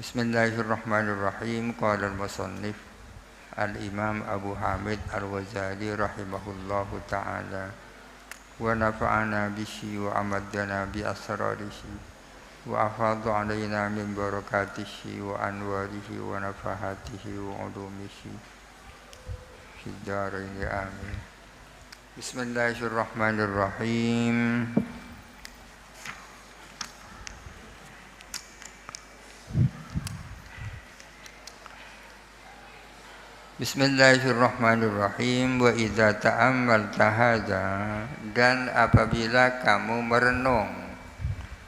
Bismillahirrahmanirrahim. Qala al-musannif al-imam Abu Hamid al-Ghazali rahimahullahu ta'ala wa nafa'ana bihi wa amadana bi asrarihi wa afadha alaina min barakatihi wa anwarihi wa nafahatihi wa ulumihi fid dharain amin. Bismillahirrahmanirrahim. Bismillahirrahmanirrahim. Wa idza ta'ammalta hadza, dan apabila kamu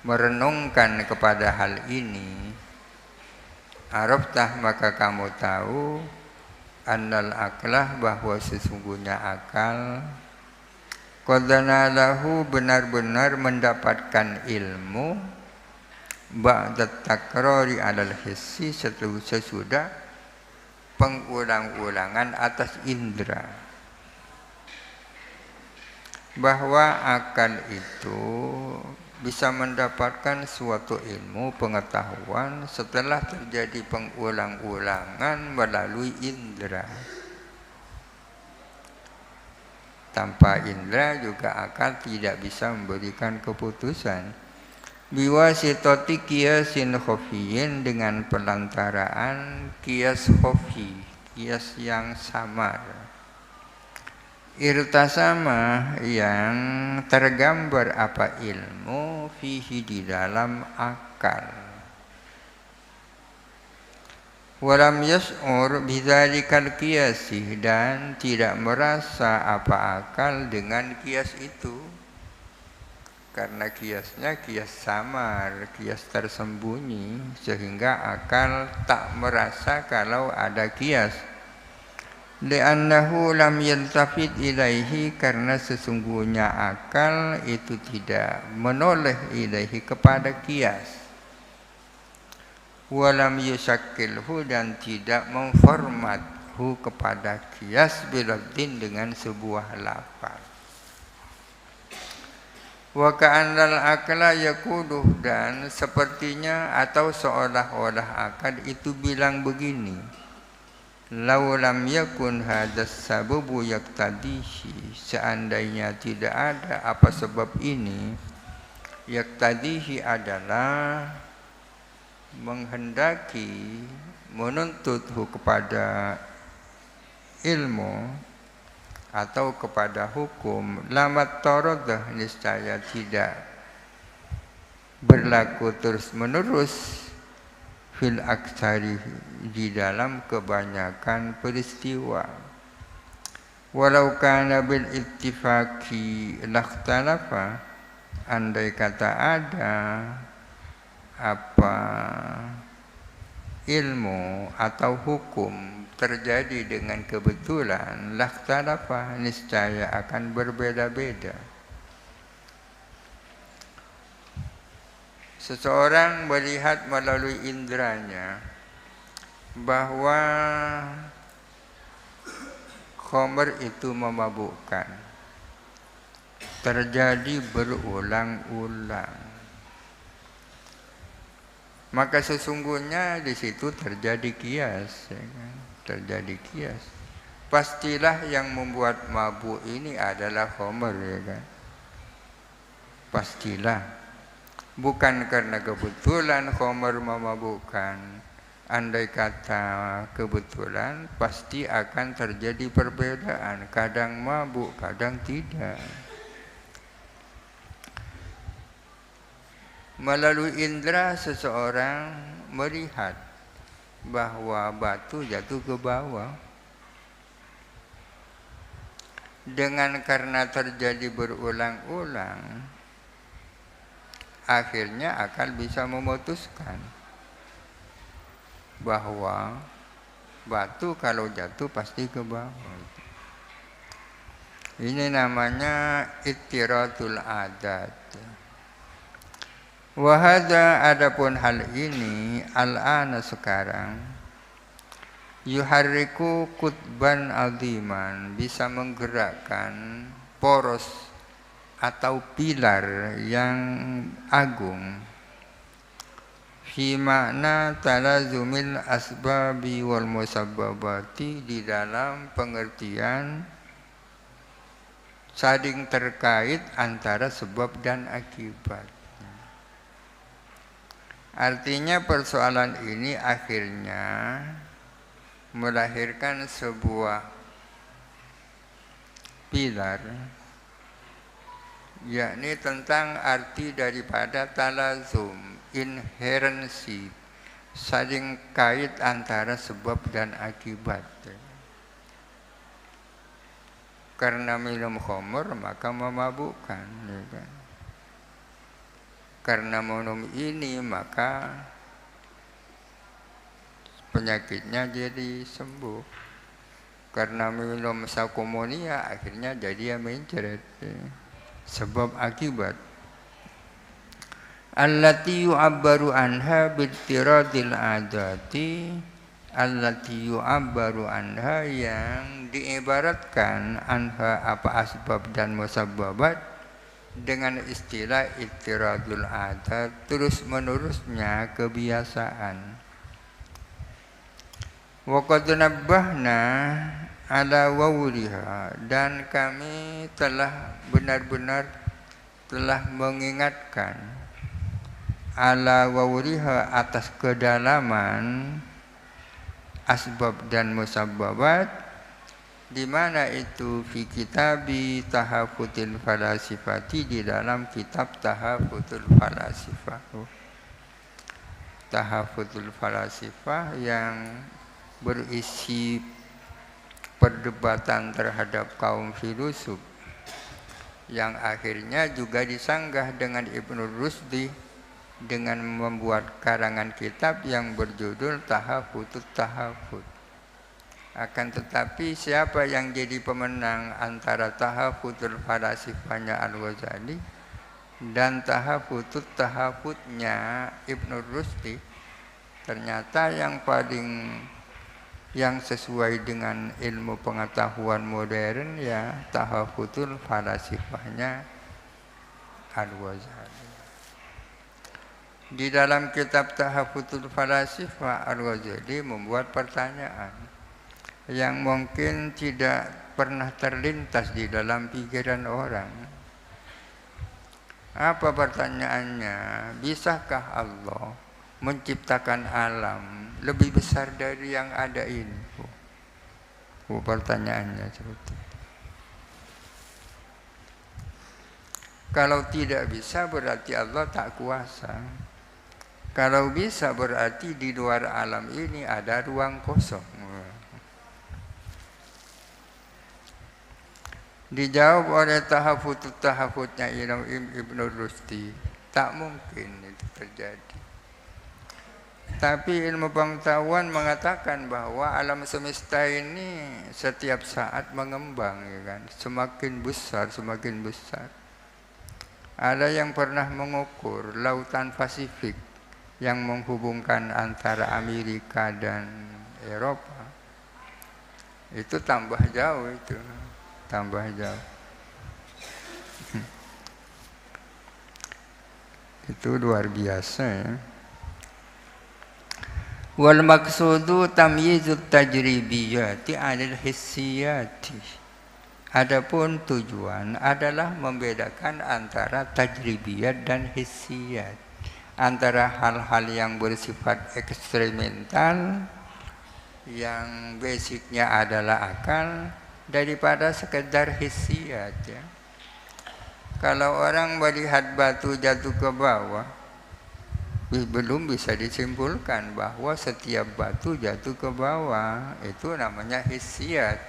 merenungkan kepada hal ini, araftah, maka kamu tahu annal aqlah, bahwa sesungguhnya akal qadanalahu, benar-benar mendapatkan ilmu ba'da takrari alal hissi, sesudah pengulang-ulangan atas indera, bahwa akal itu bisa mendapatkan suatu ilmu pengetahuan setelah terjadi pengulang-ulangan melalui indera. Tanpa indera juga akal tidak bisa memberikan keputusan. Biwasitati qiyasin khafiyin, dengan pelantaraan qiyas khafi, qiyas yang samar. Irtasama, yang tergambar apa ilmu, fihi, di dalam akal. Walam yas'ur bidzalikal qiyasi, dan tidak merasa apa akal dengan qiyas itu. Karena kiasnya kias samar, kias tersembunyi, sehingga akal tak merasa kalau ada kias. Li'annahu lam yaltafit ilaihi, karena sesungguhnya akal itu tidak menoleh ilaihi, kepada kias. Walam yusakkilhu, dan tidak memformathu kepada kias, bilafdin, dengan sebuah lafaz. Wa ka'annal aqla yaquluh, dan sepertinya atau seolah-olah akal itu bilang begini, law lam yakun hadas sababu yaqtadihi, seandainya tidak ada apa sebab ini, yaqtadihi adalah menghendaki, menuntuthu kepada ilmu atau kepada hukum, lamat torodah, niscaya tidak berlaku terus menerus, fil aksari, di dalam kebanyakan peristiwa. Walau kana bil ittifaqi lakhtalafa, andai kata ada apa ilmu atau hukum terjadi dengan kebetulan, lakhtalafa, niscaya akan berbeda-beda. Seseorang melihat melalui inderanya bahwa khamr itu memabukkan, terjadi berulang-ulang, maka sesungguhnya di situ terjadi qiyas, ya kan? Terjadi qiyas. Pastilah yang membuat mabuk ini adalah khamr, ya kan? Pastilah. Bukan karena kebetulan khamr memabukkan. Andai kata kebetulan, pasti akan terjadi perbedaan. Kadang mabuk, kadang tidak. Melalui indera seseorang melihat bahwa batu jatuh ke bawah. Karena terjadi berulang-ulang, akhirnya akal bisa memutuskan bahwa batu kalau jatuh pasti ke bawah. Ini namanya ittiratul adat. Wahada, adapun hal ini, al-ana, sekarang, yuharriku kutban aziman, bisa menggerakkan poros atau pilar yang agung, fi makna talazumil asbabi wal musabbabati, di dalam pengertian saling terkait antara sebab dan akibat. Artinya persoalan ini akhirnya melahirkan sebuah pilar, yakni tentang arti daripada talazum, inherensi, saling kait antara sebab dan akibat. Karena minum khamr maka memabukkan, ya kan? Karena minum ini maka penyakitnya jadi sembuh. Karena minum sakomonia akhirnya jadi mencret. Sebab akibat. Allati yu'abbaru anha bittiradil adati, allati yu'abbaru anha, yang diibaratkan anha apa asbab dan musabbabat dengan istilah ittiradul adat, terus menerusnya kebiasaan. Wa qad nabbahna ala wawriha, dan kami telah benar-benar telah mengingatkan ala wawriha, atas kedalaman asbab dan musabbabat, di mana itu fi kitabi Tahafutul Falasifati, di dalam kitab Tahafutul Falasifah. Tahafutul Falasifah yang berisi perdebatan terhadap kaum filosof, yang akhirnya juga disanggah dengan Ibnu Rusdi dengan membuat karangan kitab yang berjudul Tahafutut Tahafut. Akan tetapi siapa yang jadi pemenang antara Tahafutul Falasifahnya Al-Ghazali dan Tahafutut Tahafutnya Ibnu Rusdi, ternyata yang sesuai dengan ilmu pengetahuan modern ya Tahafutul Falasifahnya Al-Ghazali. Di dalam kitab Tahafutul Falasifah, Al-Ghazali membuat pertanyaan yang mungkin tidak pernah terlintas di dalam pikiran orang. Apa pertanyaannya? Bisakah Allah menciptakan alam lebih besar dari yang ada ini? Pertanyaannya seperti itu. Kalau tidak bisa berarti Allah tak kuasa. Kalau bisa berarti di luar alam ini ada ruang kosong. Dijawab oleh Tahafutut Tahafutnya Ibnu Rusdi, tak mungkin itu terjadi. Tapi ilmu pengetahuan mengatakan bahwa alam semesta ini setiap saat mengembang, ya kan? Semakin besar, semakin besar. Ada yang pernah mengukur lautan Pasifik yang menghubungkan antara Amerika dan Eropa. Itu tambah jauh itu. Tambah jauh. Itu luar biasa ya. Wal maqsudu tamyizut tajribiyati 'anil hissiyati. Adapun tujuan adalah membedakan antara tajribiyat dan hissiyat, antara hal-hal yang bersifat eksperimental yang basicnya adalah akal, daripada sekedar hissiyat ya. Kalau orang melihat batu jatuh ke bawah, belum bisa disimpulkan bahwa setiap batu jatuh ke bawah, itu namanya hissiyat.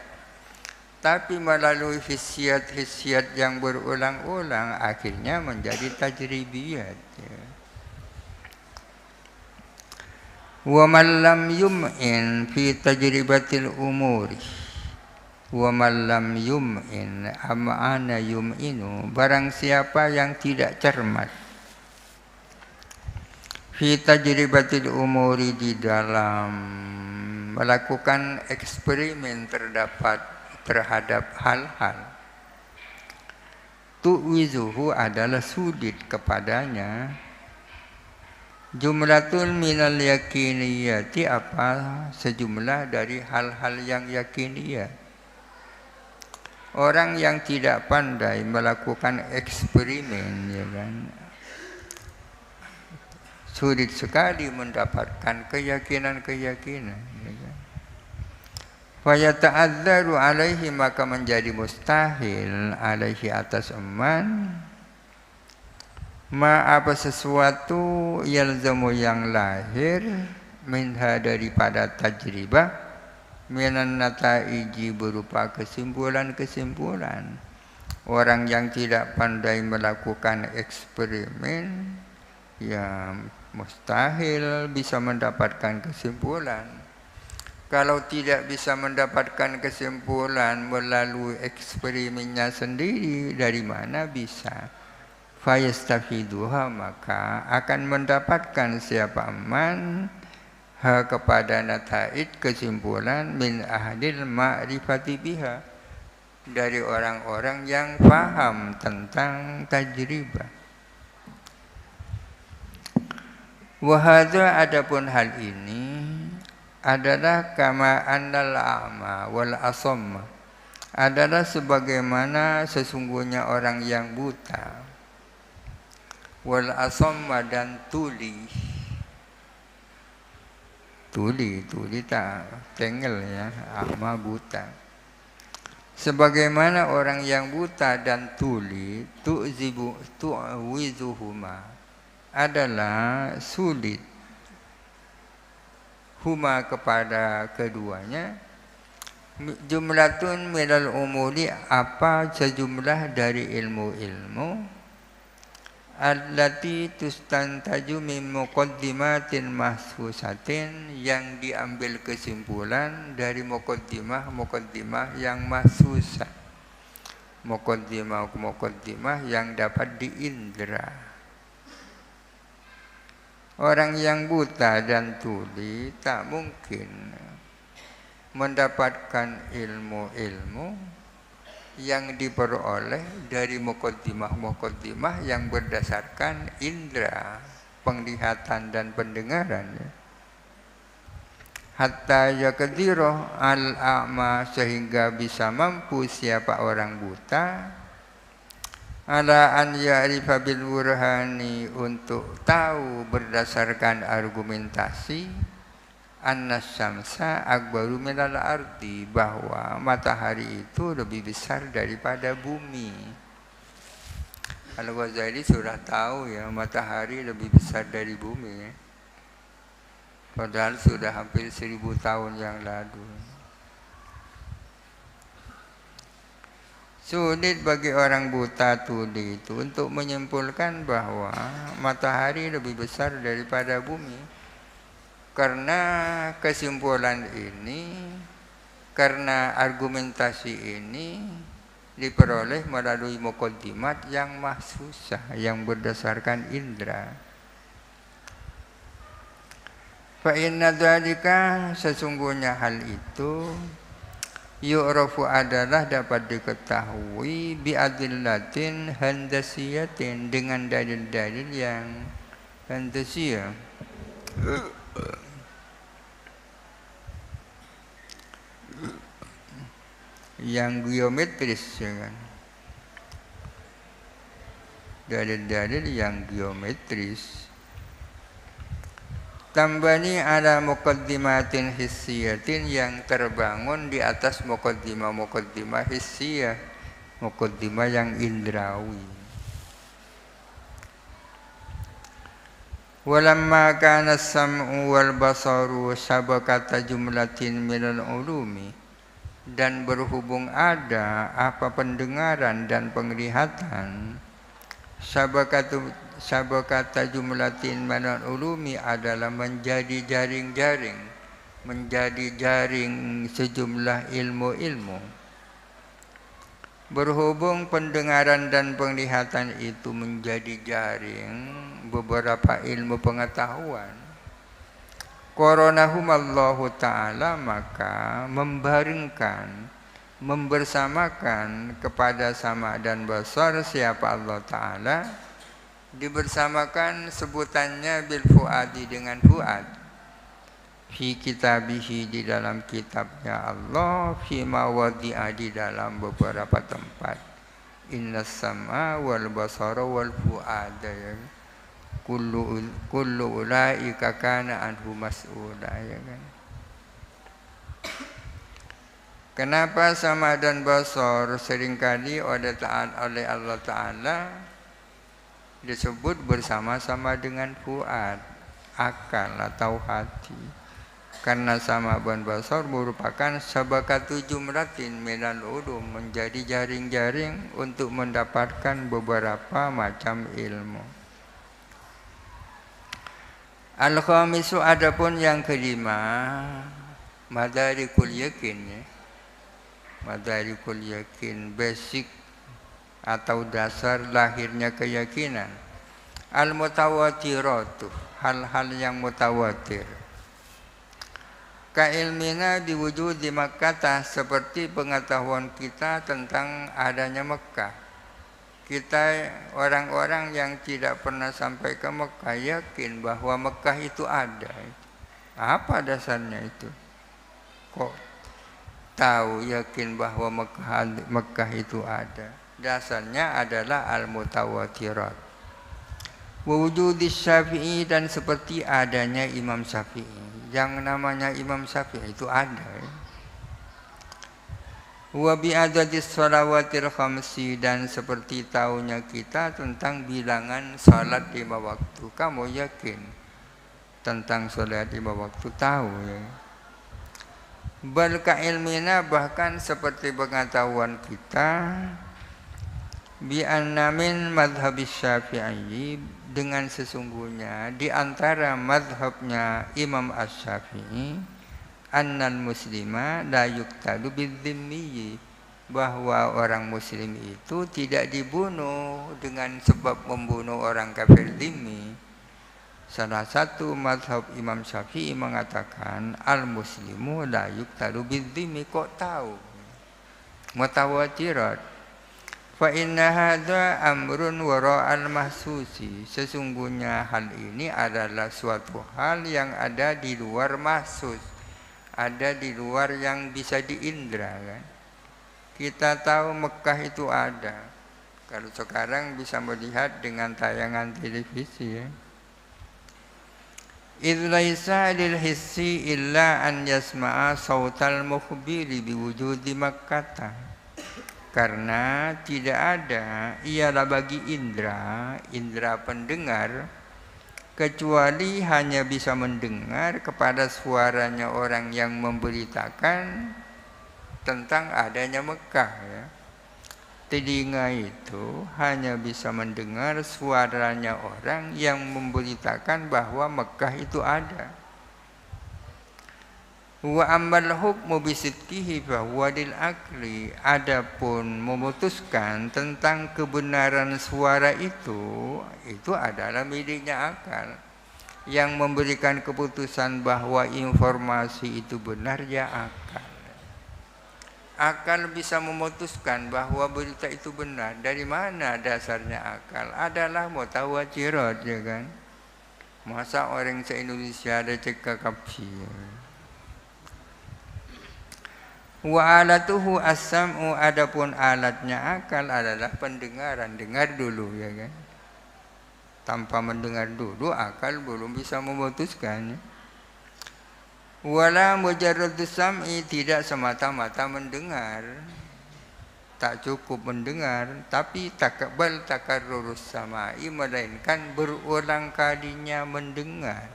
Tapi melalui hissiyat yang berulang-ulang akhirnya menjadi tajribiyat ya. Wa man lam yum'in fi tajribatil umuri, wa man lam yum'in am'ana yum'inu, barang siapa yang tidak cermat fi tajribatil umuri, di dalam melakukan eksperimen terhadap hal-hal, tu'wizuhu adalah sudit kepadanya, Jumlatun minal yakiniyati, apa sejumlah dari hal-hal yang yakiniyah. Orang yang tidak pandai melakukan eksperimen, ya kan, sulit sekali mendapatkan keyakinan-keyakinan, ya kan. Fayata'adzaru alaihi, maka menjadi mustahil alaihi atas eman, apa sesuatu yalzamu yang lahir, minha daripada tajribah, minan nataiji berupa kesimpulan-kesimpulan. Orang yang tidak pandai melakukan eksperimen, ya mustahil bisa mendapatkan kesimpulan. Kalau tidak bisa mendapatkan kesimpulan melalui eksperimennya sendiri, dari mana bisa? Fayastafiduha, maka akan mendapatkan siapa man kepada nataid, kesimpulan, min ahlil ma'rifati biha, dari orang-orang yang paham tentang tajribah. Wahada, adapun hal ini adalah kama annal a'ma wal asamma, adalah sebagaimana sesungguhnya orang yang buta, wal asamma, dan tuli tak tengel, ya, ama buta. Sebagaimana orang yang buta dan tuli, tu'wizuhuma, adalah sulit huma, kepada keduanya, jumlatun minal umuli, apa sejumlah dari ilmu-ilmu, allati tustantaju min muqaddimatin mahsusatin, yang diambil kesimpulan dari muqaddimah yang mahsusah, muqaddimah yang dapat diindra. Orang yang buta dan tuli tak mungkin mendapatkan ilmu-ilmu yang diperoleh dari muqaddimah yang berdasarkan indera penglihatan dan pendengaran. Hatta yaqdiru al-a'ma, sehingga bisa mampu siapa orang buta, ala an ya'rifa bil burhani, untuk tahu berdasarkan argumentasi, annas syamsa akbaru minal ardi, bahwa matahari itu lebih besar daripada bumi. Al-Ghazali sudah tahu, ya, matahari lebih besar dari bumi, ya. Padahal sudah hampir 1000 tahun yang lalu. Sulit bagi orang buta tuli itu untuk menyimpulkan bahwa matahari lebih besar daripada bumi. Karena kesimpulan ini, karena argumentasi ini diperoleh melalui muqaddimat yang mahsusah, yang berdasarkan indera. Fa inna dzalika, sesungguhnya hal itu, yu'rafu, adalah dapat diketahui, bi'adillatin handasiyatin, dengan dalil-dalil yang handasiyah, yang geometris, ya kan? Dalil-dalil yang geometris. Tambani ala muqaddimatin hissiyatin, yang terbangun di atas muqaddimah hissiyah, muqaddimah yang indrawi. Walamma kana as-sam'u wal basaru sabaqata jumlatin minal ulumi, dan berhubung ada apa pendengaran dan penglihatan, sabaqata jumlatin minal ulumi, adalah menjadi jaring-jaring, menjadi jaring sejumlah ilmu-ilmu. Berhubung pendengaran dan penglihatan itu menjadi jaring beberapa ilmu pengetahuan, qoronahumallahu ta'ala, maka membaringkan, membersamakan kepada sama dan basar siapa Allah Ta'ala, dibersamakan sebutannya bil fuadi dengan fuad. Fi kitabihi di dalam kitabnya Allah, fi mawadi'a di dalam beberapa tempat. Innas sama wal basara wal fuada ya. Kullu ulaika kana anhu mas'ula ya kan. Kenapa sama dan basar seringkali oleh Allah Ta'ala disebut bersama-sama dengan fuad, akal atau hati? Karena sama dan basar merupakan sabakatu jumlatin minal ulum, menjadi jaring-jaring untuk mendapatkan beberapa macam ilmu. Al-khamisu adapun yang kelima, madarikul yakin ya. Madarikul yakin, basic atau dasar lahirnya keyakinan. Al-mutawatiratu, hal-hal yang mutawatir. Kailmina diwujud di Makkah, seperti pengetahuan kita tentang adanya Mekah. Kita orang-orang yang tidak pernah sampai ke Mekah yakin bahwa Mekah itu ada. Apa dasarnya itu? Kok tahu yakin bahwa Mekah itu ada? Dasarnya adalah al-mutawatirat. Wujudis Syafi'i, dan seperti adanya Imam Syafi'i. Yang namanya Imam Syafi'i itu ada. Wa bi adadis shalawatil khamsi, dan seperti tahunya kita tentang bilangan salat 5 waktu. Kamu yakin tentang salat 5 waktu? Tahu ya. Bal ka ilmina, bahkan seperti pengetahuan kita bi anna min madhhabis Syafi'i, dengan sesungguhnya di antara madhabnya Imam Asy-Syafi'i, annal muslima la yuqtalu bidzimmi, bahwa orang muslim itu tidak dibunuh dengan sebab membunuh orang kafir dzimmi. Salah satu madhab Imam Syafi'i mengatakan al-muslimu la yuqtalu bidzimmi. Kok tahu? Mutawatirat. Fa inna hadza amrun wara'al mahsusi, sesungguhnya hal ini adalah suatu hal yang ada di luar mahsus, ada di luar yang bisa diindra kan. Kita tahu Mekah itu ada. Kalau sekarang bisa melihat dengan tayangan televisi ya. Idz laisa lil hissi illa an yasma'a sautal mukhbiri biwujudi Makkah. Karena tidak ada ialah bagi indra pendengar, kecuali hanya bisa mendengar kepada suaranya orang yang memberitakan tentang adanya Mekah ya. Telinga itu hanya bisa mendengar suaranya orang yang memberitakan bahwa Mekah itu ada. Wa ammal hukmu bisidqihi fa huwa lil akli, adapun memutuskan tentang kebenaran suara itu adalah miliknya akal. Yang memberikan keputusan bahwa informasi itu benar ya akal. Akal bisa memutuskan bahwa berita itu benar. Dari mana dasarnya akal? Adalah mutawatirat ya kan. Masa orang se-Indonesia ada cekak kapsi ya. Wa alatuhu as-sam'u, adapun alatnya akal adalah pendengaran. Dengar dulu ya kan. Tanpa mendengar dulu akal belum bisa memutuskan. Wala mujarradus sam'i, tidak semata-mata mendengar. Tak cukup mendengar, tapi takbal takarrurus sama'i, melainkan berulang kalinya mendengar.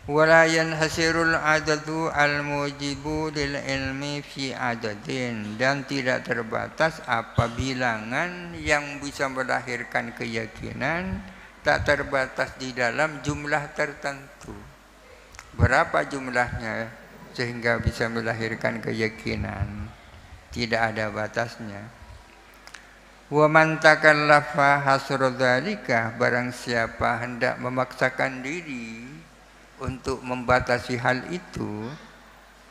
Wala yanhasirul adadu al-mujibu lil ilmi fi adadin, dan tidak terbatas apa bilangan yang bisa melahirkan keyakinan, tak terbatas di dalam jumlah tertentu. Berapa jumlahnya sehingga bisa melahirkan keyakinan? Tidak ada batasnya. Wa man takallafa hasra dzalika, barang siapa hendak memaksakan diri untuk membatasi hal itu,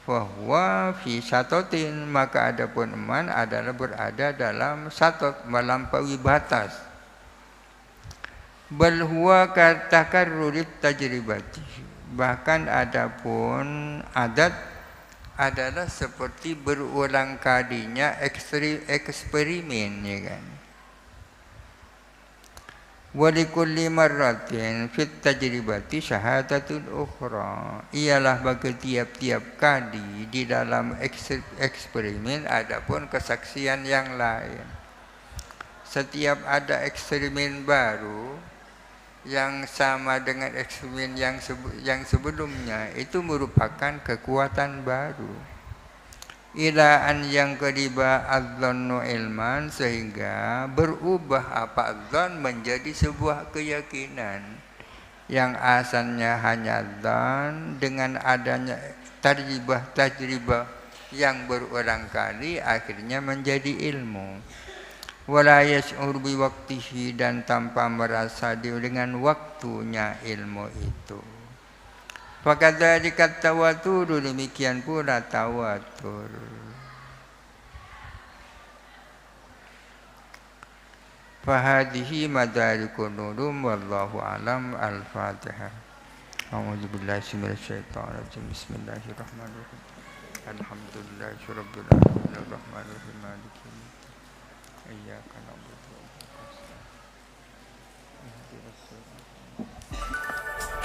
fahuwa fi satotin, maka adapun eman adalah berada dalam satot, melampaui batas. Bal huwa katakarrurit tajribati, bahkan adapun adat adalah seperti berulang kalinya eksperimen, ya kan. Walikulli marratin fit tajribati syahadatun ukhra, ialah bagi tiap-tiap kali di dalam eksperimen adapun kesaksian yang lain. Setiap ada eksperimen baru yang sama dengan eksperimen yang sebelumnya, itu merupakan kekuatan baru. Ila an yang kedua adzannu ilman, sehingga berubah apa adzan menjadi sebuah keyakinan yang asalnya hanya dzan, dengan adanya tajribah yang berulang kali akhirnya menjadi ilmu. Wala yash'ur bi waqtihi, dan tanpa merasa dengan waktunya ilmu itu. Fakadzalika tawatur, demikian pula tawatur. Fahadihi madarikun ulum, wallahu alam. Al-Fatihah. A'udzu billahi minasyaitonir rajim. Bismillahirrahmanirrahim. Alhamdulillahirabbil alamin arrahmanir rahim maliki yaumiddin. Iyyaka na'budu wa iyyaka nasta'in. Ihdinas siratal mustaqim.